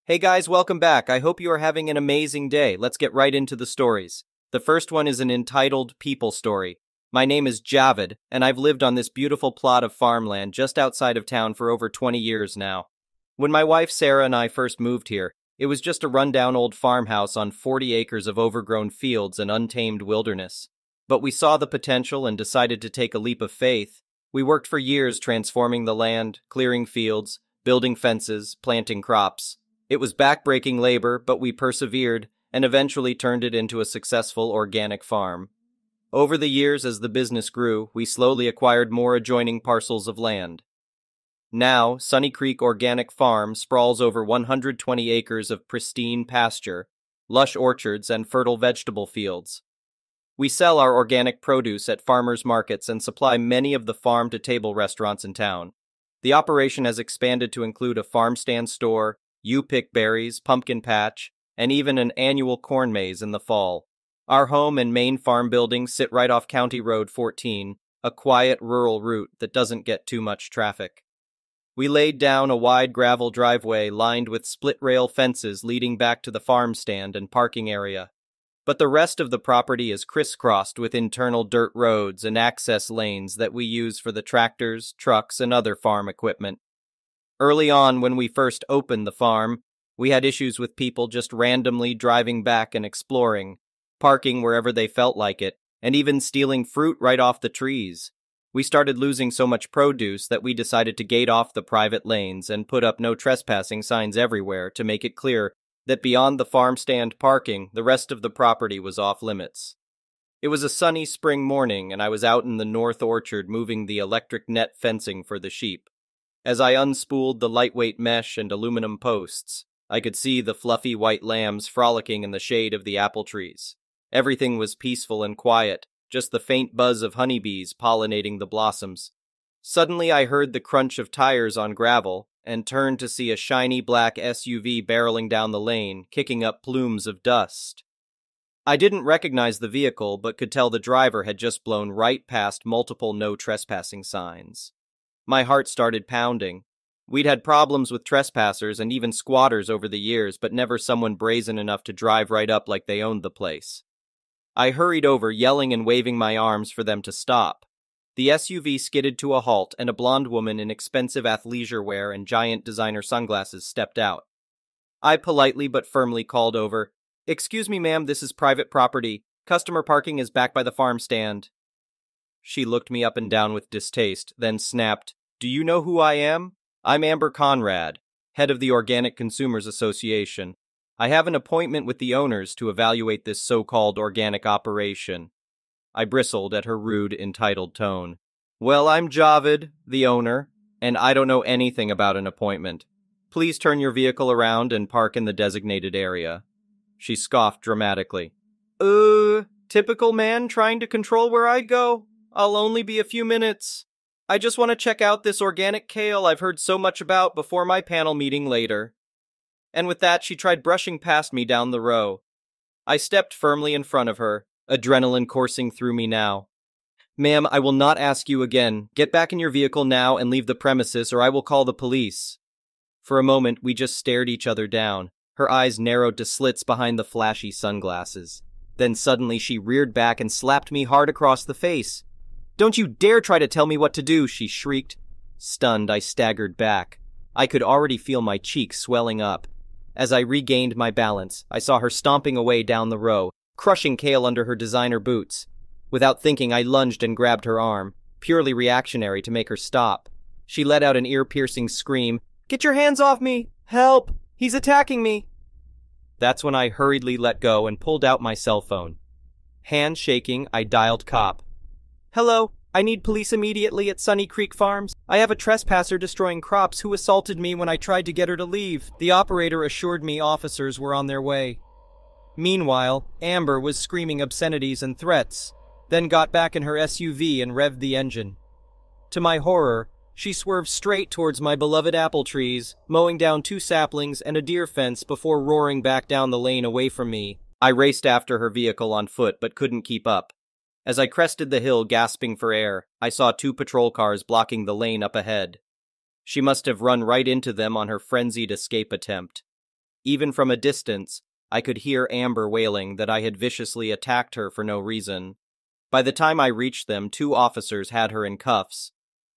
Hey guys, welcome back. I hope you are having an amazing day. Let's get right into the stories. The first one is an entitled People Story. My name is Javid, and I've lived on this beautiful plot of farmland just outside of town for over 20 years now. When my wife Sarah and I first moved here, it was just a rundown old farmhouse on 40 acres of overgrown fields and untamed wilderness. But we saw the potential and decided to take a leap of faith. We worked for years transforming the land, clearing fields, building fences, planting crops. It was backbreaking labor, but we persevered and eventually turned it into a successful organic farm. Over the years, as the business grew, we slowly acquired more adjoining parcels of land. Now, Sunny Creek Organic Farm sprawls over 120 acres of pristine pasture, lush orchards, and fertile vegetable fields. We sell our organic produce at farmers markets and supply many of the farm-to-table restaurants in town. The operation has expanded to include a farm stand store, You Pick Berries, pumpkin patch, and even an annual corn maze in the fall. Our home and main farm buildings sit right off County Road 14, a quiet rural route that doesn't get too much traffic. We laid down a wide gravel driveway lined with split-rail fences leading back to the farm stand and parking area. But the rest of the property is crisscrossed with internal dirt roads and access lanes that we use for the tractors, trucks, and other farm equipment. Early on, when we first opened the farm, we had issues with people just randomly driving back and exploring, parking wherever they felt like it, and even stealing fruit right off the trees. We started losing so much produce that we decided to gate off the private lanes and put up no trespassing signs everywhere to make it clear that beyond the farm stand parking, the rest of the property was off limits. It was a sunny spring morning, and I was out in the north orchard moving the electric net fencing for the sheep. As I unspooled the lightweight mesh and aluminum posts, I could see the fluffy white lambs frolicking in the shade of the apple trees. Everything was peaceful and quiet, just the faint buzz of honeybees pollinating the blossoms. Suddenly I heard the crunch of tires on gravel and turned to see a shiny black SUV barreling down the lane, kicking up plumes of dust. I didn't recognize the vehicle, but could tell the driver had just blown right past multiple no trespassing signs. My heart started pounding. We'd had problems with trespassers and even squatters over the years, but never someone brazen enough to drive right up like they owned the place. I hurried over, yelling and waving my arms for them to stop. The SUV skidded to a halt, and a blonde woman in expensive athleisure wear and giant designer sunglasses stepped out. I politely but firmly called over, "Excuse me, ma'am, this is private property. Customer parking is back by the farm stand." She looked me up and down with distaste, then snapped, "Do you know who I am? I'm Amber Conrad, head of the Organic Consumers Association. I have an appointment with the owners to evaluate this so-called organic operation." I bristled at her rude, entitled tone. "Well, I'm Javid, the owner, and I don't know anything about an appointment. Please turn your vehicle around and park in the designated area." She scoffed dramatically. Typical man trying to control where I go. I'll only be a few minutes. I just want to check out this organic kale I've heard so much about before my panel meeting later." And with that, she tried brushing past me down the row. I stepped firmly in front of her, adrenaline coursing through me now. "Ma'am, I will not ask you again. Get back in your vehicle now and leave the premises, or I will call the police." For a moment, we just stared each other down. Her eyes narrowed to slits behind the flashy sunglasses. Then suddenly she reared back and slapped me hard across the face. "Don't you dare try to tell me what to do," she shrieked. Stunned, I staggered back. I could already feel my cheeks swelling up. As I regained my balance, I saw her stomping away down the row, crushing kale under her designer boots. Without thinking, I lunged and grabbed her arm, purely reactionary to make her stop. She let out an ear-piercing scream. "Get your hands off me! Help! He's attacking me!" That's when I hurriedly let go and pulled out my cell phone. Hands shaking, I dialed cop. "Hello, I need police immediately at Sunny Creek Farms. I have a trespasser destroying crops who assaulted me when I tried to get her to leave." The operator assured me officers were on their way. Meanwhile, Amber was screaming obscenities and threats, then got back in her SUV and revved the engine. To my horror, she swerved straight towards my beloved apple trees, mowing down 2 saplings and a deer fence before roaring back down the lane away from me. I raced after her vehicle on foot but couldn't keep up. As I crested the hill gasping for air, I saw 2 patrol cars blocking the lane up ahead. She must have run right into them on her frenzied escape attempt. Even from a distance, I could hear Amber wailing that I had viciously attacked her for no reason. By the time I reached them, 2 officers had her in cuffs.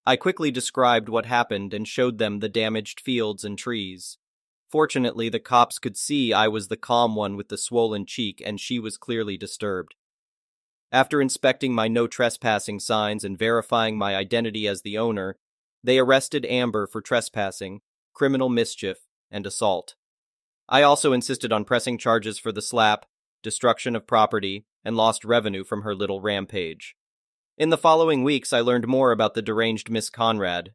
I quickly described what happened and showed them the damaged fields and trees. Fortunately, the cops could see I was the calm one with the swollen cheek, and she was clearly disturbed. After inspecting my no trespassing signs and verifying my identity as the owner, they arrested Amber for trespassing, criminal mischief, and assault. I also insisted on pressing charges for the slap, destruction of property, and lost revenue from her little rampage. In the following weeks, I learned more about the deranged Miss Conrad.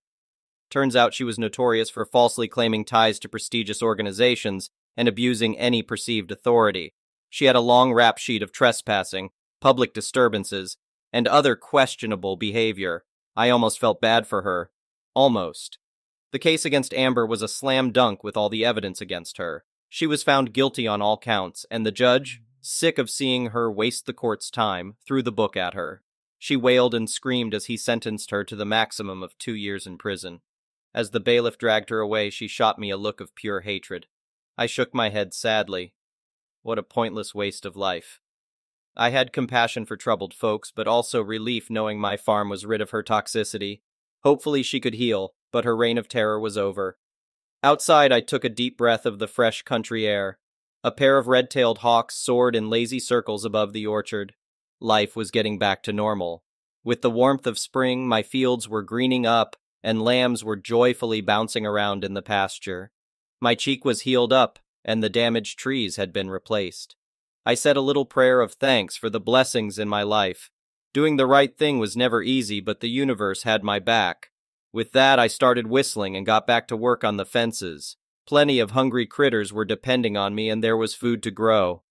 Turns out she was notorious for falsely claiming ties to prestigious organizations and abusing any perceived authority. She had a long rap sheet of trespassing, public disturbances, and other questionable behavior. I almost felt bad for her. Almost. The case against Amber was a slam dunk with all the evidence against her. She was found guilty on all counts, and the judge, sick of seeing her waste the court's time, threw the book at her. She wailed and screamed as he sentenced her to the maximum of 2 years in prison. As the bailiff dragged her away, she shot me a look of pure hatred. I shook my head sadly. What a pointless waste of life. I had compassion for troubled folks, but also relief knowing my farm was rid of her toxicity. Hopefully she could heal, but her reign of terror was over. Outside, I took a deep breath of the fresh country air. A pair of red-tailed hawks soared in lazy circles above the orchard. Life was getting back to normal. With the warmth of spring, my fields were greening up, and lambs were joyfully bouncing around in the pasture. My cheek was healed up, and the damaged trees had been replaced. I said a little prayer of thanks for the blessings in my life. Doing the right thing was never easy, but the universe had my back. With that, I started whistling and got back to work on the fences. Plenty of hungry critters were depending on me, and there was food to grow.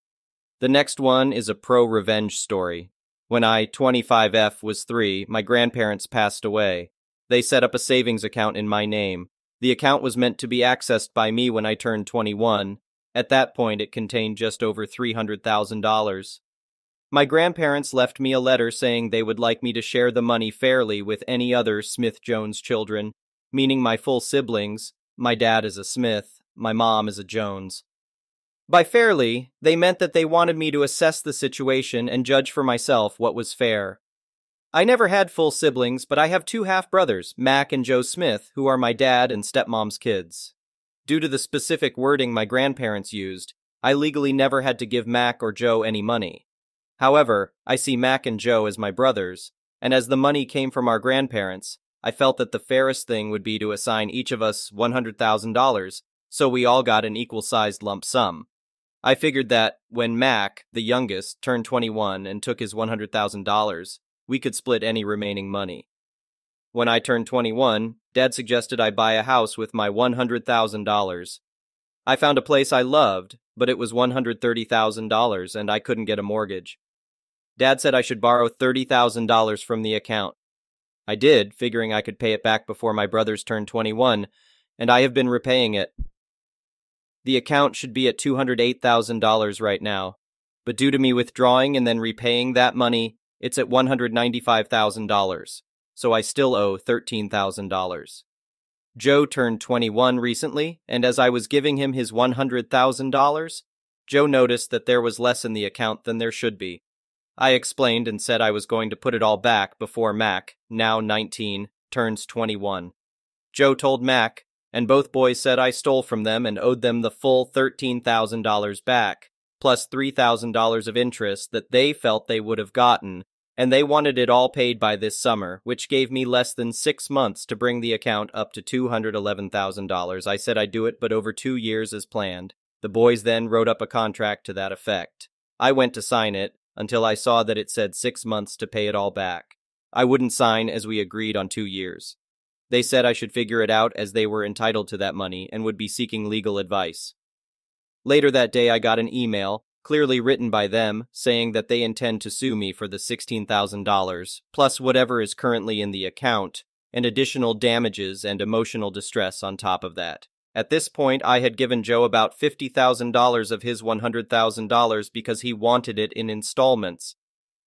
The next one is a pro-revenge story. When I, 25F, was 3, my grandparents passed away. They set up a savings account in my name. The account was meant to be accessed by me when I turned 21. At that point, it contained just over $300,000. My grandparents left me a letter saying they would like me to share the money fairly with any other Smith-Jones children, meaning my full siblings. My dad is a Smith, my mom is a Jones. By fairly, they meant that they wanted me to assess the situation and judge for myself what was fair. I never had full siblings, but I have 2 half-brothers, Mac and Joe Smith, who are my dad and stepmom's kids. Due to the specific wording my grandparents used, I legally never had to give Mac or Joe any money. However, I see Mac and Joe as my brothers, and as the money came from our grandparents, I felt that the fairest thing would be to assign each of us $100,000, so we all got an equal-sized lump sum. I figured that, when Mac, the youngest, turned 21 and took his $100,000, we could split any remaining money. When I turned 21, Dad suggested I buy a house with my $100,000. I found a place I loved, but it was $130,000 and I couldn't get a mortgage. Dad said I should borrow $30,000 from the account. I did, figuring I could pay it back before my brothers turned 21, and I have been repaying it. The account should be at $208,000 right now, but due to me withdrawing and then repaying that money, it's at $195,000, so I still owe $13,000. Joe turned 21 recently, and as I was giving him his $100,000, Joe noticed that there was less in the account than there should be. I explained and said I was going to put it all back before Mac, now 19, turns 21. Joe told Mac, and both boys said I stole from them and owed them the full $13,000 back, plus $3,000 of interest that they felt they would have gotten, and they wanted it all paid by this summer, which gave me less than 6 months to bring the account up to $211,000. I said I'd do it, but over 2 years as planned. The boys then wrote up a contract to that effect. I went to sign it, until I saw that it said 6 months to pay it all back. I wouldn't sign as we agreed on 2 years. They said I should figure it out as they were entitled to that money and would be seeking legal advice. Later that day I got an email, clearly written by them, saying that they intend to sue me for the $16,000, plus whatever is currently in the account, and additional damages and emotional distress on top of that. At this point, I had given Joe about $50,000 of his $100,000 because he wanted it in installments.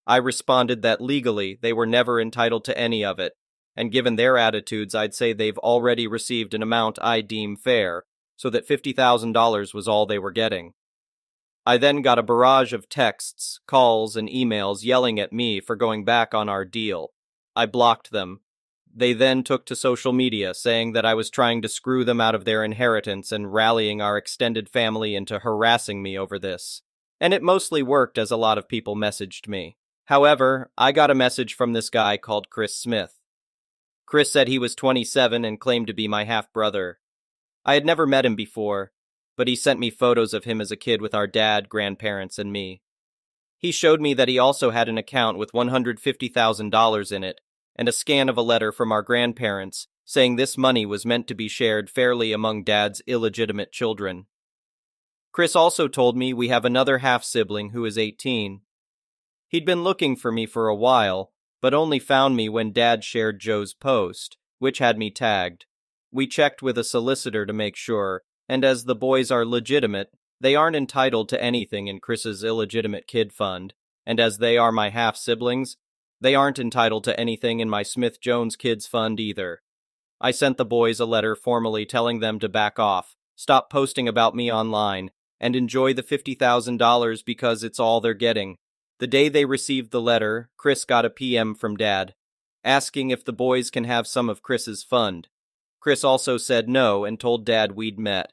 I responded that legally they were never entitled to any of it, and given their attitudes, I'd say they've already received an amount I deem fair, so that $50,000 was all they were getting. I then got a barrage of texts, calls, and emails yelling at me for going back on our deal. I blocked them. They then took to social media saying that I was trying to screw them out of their inheritance and rallying our extended family into harassing me over this. And it mostly worked, as a lot of people messaged me. However, I got a message from this guy called Chris Smith. Chris said he was 27 and claimed to be my half-brother. I had never met him before, but he sent me photos of him as a kid with our dad, grandparents, and me. He showed me that he also had an account with $150,000 in it, and a scan of a letter from our grandparents saying this money was meant to be shared fairly among Dad's illegitimate children. Chris also told me we have another half-sibling who is 18. He'd been looking for me for a while, but only found me when Dad shared Joe's post, which had me tagged. We checked with a solicitor to make sure, and as the boys are legitimate, they aren't entitled to anything in Chris's illegitimate kid fund, and as they are my half-siblings, they aren't entitled to anything in my Smith-Jones Kids Fund either. I sent the boys a letter formally telling them to back off, stop posting about me online, and enjoy the $50,000 because it's all they're getting. The day they received the letter, Chris got a PM from Dad, asking if the boys can have some of Chris's fund. Chris also said no and told Dad we'd met.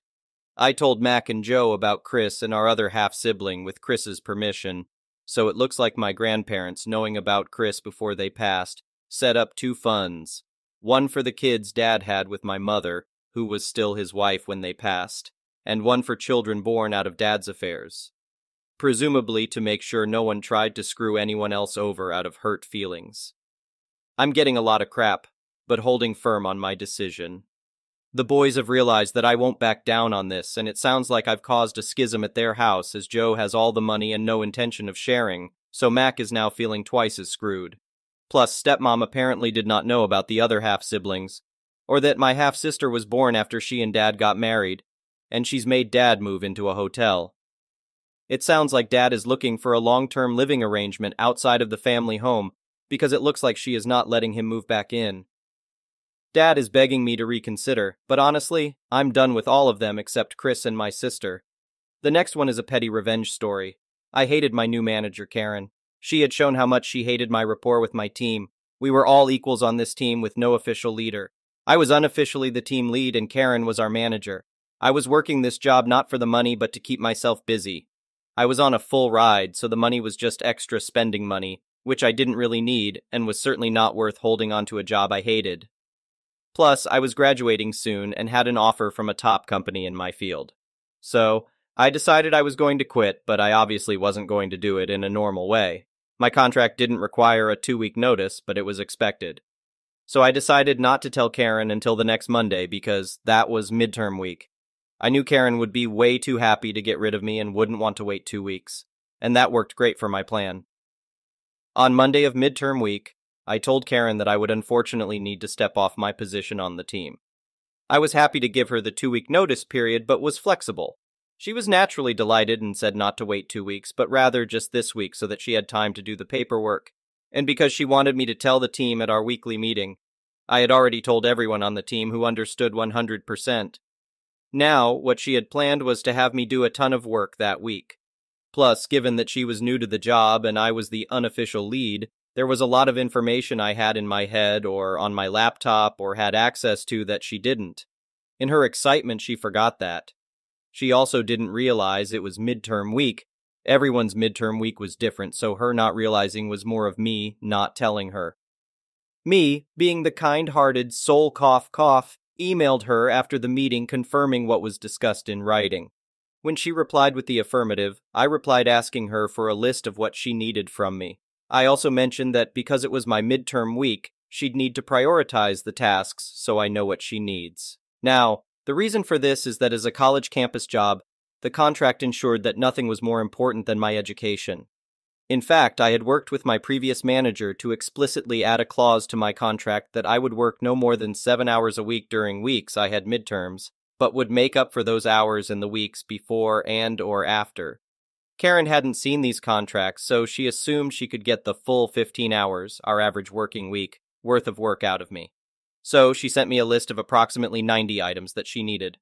I told Mac and Joe about Chris and our other half-sibling with Chris's permission, so it looks like my grandparents, knowing about Chris before they passed, set up two funds. One for the kids Dad had with my mother, who was still his wife when they passed, and one for children born out of Dad's affairs. Presumably to make sure no one tried to screw anyone else over out of hurt feelings. I'm getting a lot of crap, but holding firm on my decision. The boys have realized that I won't back down on this, and it sounds like I've caused a schism at their house as Joe has all the money and no intention of sharing, so Mac is now feeling twice as screwed. Plus, stepmom apparently did not know about the other half-siblings, or that my half-sister was born after she and Dad got married, and she's made Dad move into a hotel. It sounds like Dad is looking for a long-term living arrangement outside of the family home, because it looks like she is not letting him move back in. Dad is begging me to reconsider, but honestly, I'm done with all of them except Chris and my sister. The next one is a petty revenge story. I hated my new manager, Karen. She had shown how much she hated my rapport with my team. We were all equals on this team with no official leader. I was unofficially the team lead and Karen was our manager. I was working this job not for the money but to keep myself busy. I was on a full ride, so the money was just extra spending money, which I didn't really need and was certainly not worth holding onto a job I hated. Plus, I was graduating soon and had an offer from a top company in my field. So, I decided I was going to quit, but I obviously wasn't going to do it in a normal way. My contract didn't require a 2-week notice, but it was expected. So I decided not to tell Karen until the next Monday because that was midterm week. I knew Karen would be way too happy to get rid of me and wouldn't want to wait 2 weeks, and that worked great for my plan. On Monday of midterm week, I told Karen that I would unfortunately need to step off my position on the team. I was happy to give her the 2-week notice period, but was flexible. She was naturally delighted and said not to wait 2 weeks, but rather just this week so that she had time to do the paperwork. And because she wanted me to tell the team at our weekly meeting, I had already told everyone on the team who understood 100%. Now, what she had planned was to have me do a ton of work that week. Plus, given that she was new to the job and I was the unofficial lead, there was a lot of information I had in my head or on my laptop or had access to that she didn't. In her excitement, she forgot that. She also didn't realize it was midterm week. Everyone's midterm week was different, so her not realizing was more of me not telling her. Me, being the kind-hearted soul cough, emailed her after the meeting confirming what was discussed in writing. When she replied with the affirmative, I replied asking her for a list of what she needed from me. I also mentioned that because it was my midterm week, she'd need to prioritize the tasks so I know what she needs. Now, the reason for this is that as a college campus job, the contract ensured that nothing was more important than my education. In fact, I had worked with my previous manager to explicitly add a clause to my contract that I would work no more than 7 hours a week during weeks I had midterms, but would make up for those hours in the weeks before and or after. Karen hadn't seen these contracts, so she assumed she could get the full 15 hours, our average working week, worth of work out of me. So she sent me a list of approximately 90 items that she needed.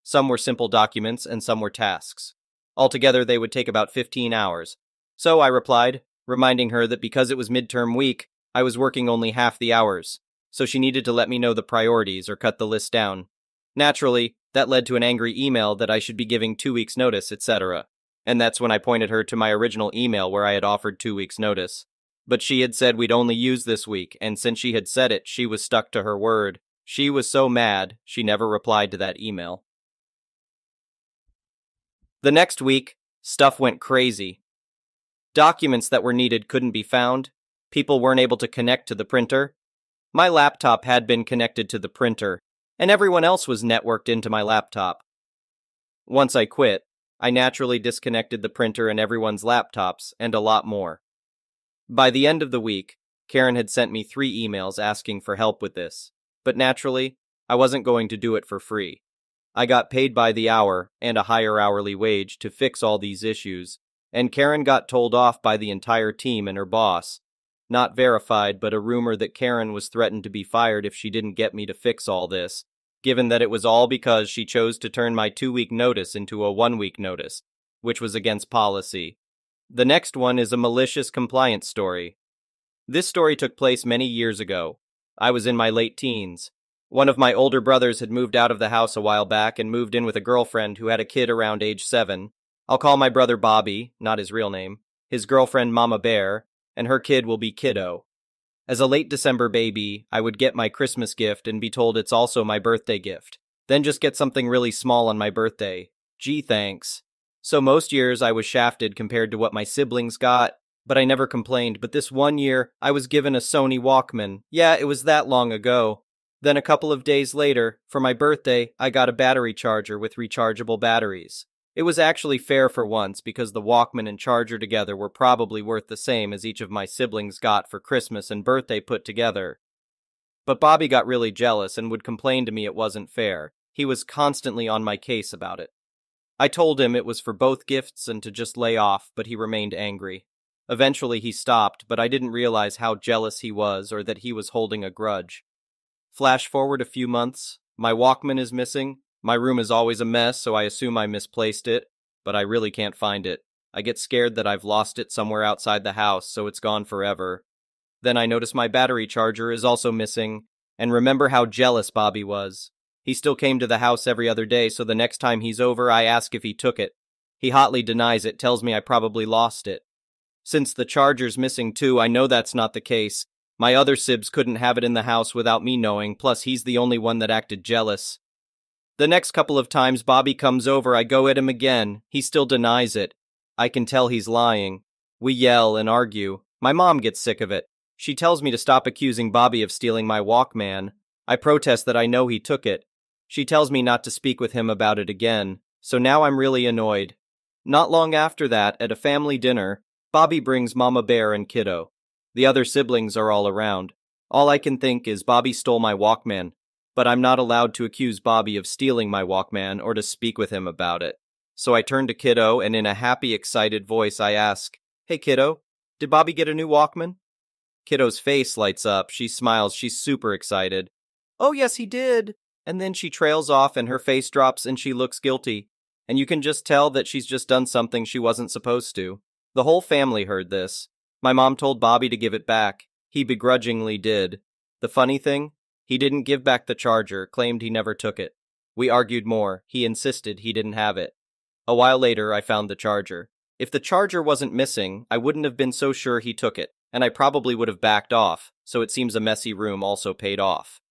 Some were simple documents and some were tasks. Altogether, they would take about 15 hours. So I replied, reminding her that because it was midterm week, I was working only half the hours, so she needed to let me know the priorities or cut the list down. Naturally, that led to an angry email that I should be giving 2 weeks' notice, etc. And that's when I pointed her to my original email where I had offered 2 weeks' notice. But she had said we'd only use this week, and since she had said it, she was stuck to her word. She was so mad, she never replied to that email. The next week, stuff went crazy. Documents that were needed couldn't be found. People weren't able to connect to the printer. My laptop had been connected to the printer, and everyone else was networked into my laptop. Once I quit, I naturally disconnected the printer and everyone's laptops, and a lot more. By the end of the week, Karen had sent me 3 emails asking for help with this, but naturally, I wasn't going to do it for free. I got paid by the hour and a higher hourly wage to fix all these issues, and Karen got told off by the entire team and her boss. Not verified, but a rumor that Karen was threatened to be fired if she didn't get me to fix all this, given that it was all because she chose to turn my 2-week notice into a 1-week notice, which was against policy. The next one is a malicious compliance story. This story took place many years ago. I was in my late teens. One of my older brothers had moved out of the house a while back and moved in with a girlfriend who had a kid around age 7. I'll call my brother Bobby, not his real name, his girlfriend Mama Bear, and her kid will be Kiddo. As a late December baby, I would get my Christmas gift and be told it's also my birthday gift. Then just get something really small on my birthday. Gee, thanks. So most years I was shafted compared to what my siblings got, but I never complained. But this one year, I was given a Sony Walkman. Yeah, it was that long ago. Then a couple of days later, for my birthday, I got a battery charger with rechargeable batteries. It was actually fair for once because the Walkman and charger together were probably worth the same as each of my siblings got for Christmas and birthday put together. But Bobby got really jealous and would complain to me it wasn't fair. He was constantly on my case about it. I told him it was for both gifts and to just lay off, but he remained angry. Eventually he stopped, but I didn't realize how jealous he was or that he was holding a grudge. Flash forward a few months, my Walkman is missing. My room is always a mess, so I assume I misplaced it, but I really can't find it. I get scared that I've lost it somewhere outside the house, so it's gone forever. Then I notice my battery charger is also missing, and remember how jealous Bobby was. He still came to the house every other day, so the next time he's over, I ask if he took it. He hotly denies it, tells me I probably lost it. Since the charger's missing too, I know that's not the case. My other sibs couldn't have it in the house without me knowing, plus he's the only one that acted jealous. The next couple of times Bobby comes over, I go at him again. He still denies it. I can tell he's lying. We yell and argue. My mom gets sick of it. She tells me to stop accusing Bobby of stealing my Walkman. I protest that I know he took it. She tells me not to speak with him about it again, so now I'm really annoyed. Not long after that, at a family dinner, Bobby brings Mama Bear and Kiddo. The other siblings are all around. All I can think is Bobby stole my Walkman, but I'm not allowed to accuse Bobby of stealing my Walkman or to speak with him about it. So I turn to Kiddo and in a happy, excited voice I ask, "Hey Kiddo, did Bobby get a new Walkman?" Kiddo's face lights up, she smiles, she's super excited. "Oh yes, he did." And then she trails off and her face drops and she looks guilty. And you can just tell that she's just done something she wasn't supposed to. The whole family heard this. My mom told Bobby to give it back. He begrudgingly did. The funny thing? He didn't give back the charger, claimed he never took it. We argued more. He insisted he didn't have it. A while later, I found the charger. If the charger wasn't missing, I wouldn't have been so sure he took it, and I probably would have backed off, so it seems a messy room also paid off.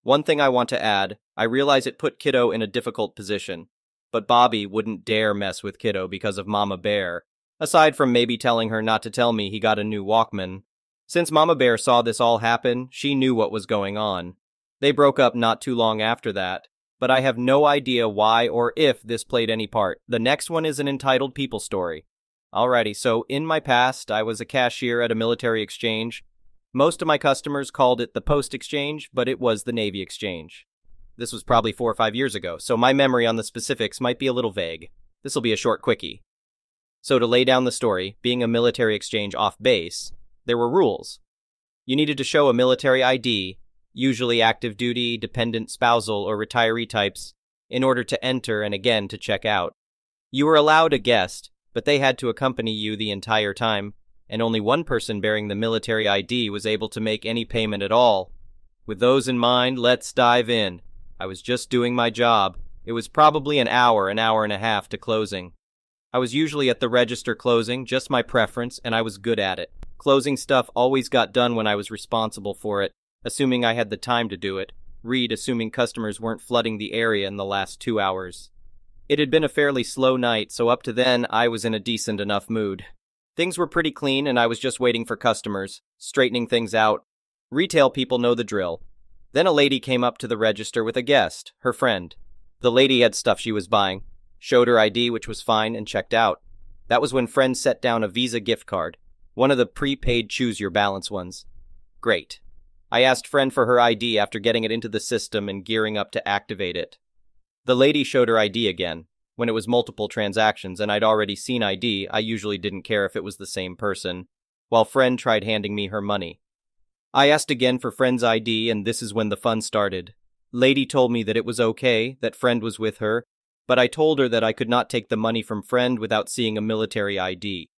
One thing I want to add, I realize it put Kiddo in a difficult position, but Bobby wouldn't dare mess with Kiddo because of Mama Bear, aside from maybe telling her not to tell me he got a new Walkman. Since Mama Bear saw this all happen, she knew what was going on. They broke up not too long after that, but I have no idea why or if this played any part. The next one is an entitled people story. Alrighty, so in my past, I was a cashier at a military exchange. Most of my customers called it the Post Exchange, but it was the Navy Exchange. This was probably 4 or 5 years ago, so my memory on the specifics might be a little vague. This will be a short quickie. So to lay down the story, being a military exchange off base, there were rules. You needed to show a military ID, usually active duty, dependent, spousal, or retiree types, in order to enter and again to check out. You were allowed a guest, but they had to accompany you the entire time, and only one person bearing the military ID was able to make any payment at all. With those in mind, let's dive in. I was just doing my job. It was probably an hour and a half to closing. I was usually at the register closing, just my preference, and I was good at it. Closing stuff always got done when I was responsible for it, assuming I had the time to do it. Read, assuming customers weren't flooding the area in the last 2 hours. It had been a fairly slow night, so up to then, I was in a decent enough mood. Things were pretty clean, and I was just waiting for customers, straightening things out. Retail people know the drill. Then a lady came up to the register with a guest, her friend. The lady had stuff she was buying, showed her ID, which was fine, and checked out. That was when friend set down a Visa gift card, one of the prepaid choose-your-balance ones. Great. I asked friend for her ID after getting it into the system and gearing up to activate it. The lady showed her ID again. When it was multiple transactions and I'd already seen ID, I usually didn't care if it was the same person, while friend tried handing me her money. I asked again for friend's ID, and this is when the fun started. Lady told me that it was okay, that friend was with her, but I told her that I could not take the money from friend without seeing a military ID.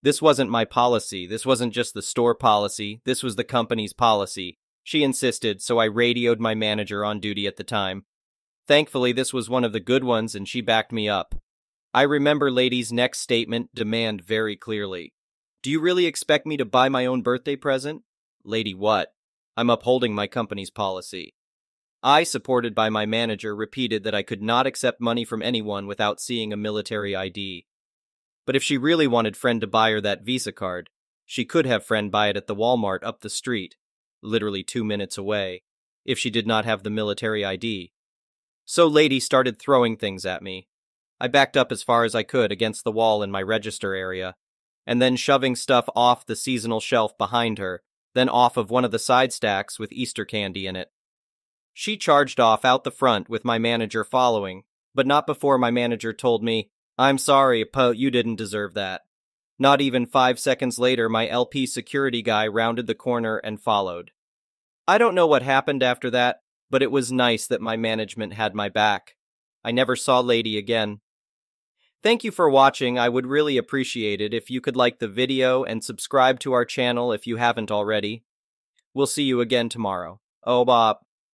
This wasn't my policy, this wasn't just the store policy, this was the company's policy. She insisted, so I radioed my manager on duty at the time. Thankfully, this was one of the good ones, and she backed me up. I remember lady's next statement, demand very clearly. Do you really expect me to buy my own birthday present? Lady, what? I'm upholding my company's policy. I, supported by my manager, repeated that I could not accept money from anyone without seeing a military ID. But if she really wanted friend to buy her that Visa card, she could have friend buy it at the Walmart up the street, literally 2 minutes away, if she did not have the military ID. So lady started throwing things at me. I backed up as far as I could against the wall in my register area, and then shoving stuff off the seasonal shelf behind her, then off of one of the side stacks with Easter candy in it. She charged off out the front with my manager following, but not before my manager told me, I'm sorry, Po, you didn't deserve that. Not even 5 seconds later, my LP security guy rounded the corner and followed. I don't know what happened after that, but it was nice that my management had my back. I never saw lady again. Thank you for watching. I would really appreciate it if you could like the video and subscribe to our channel if you haven't already. We'll see you again tomorrow. Oh, Bob.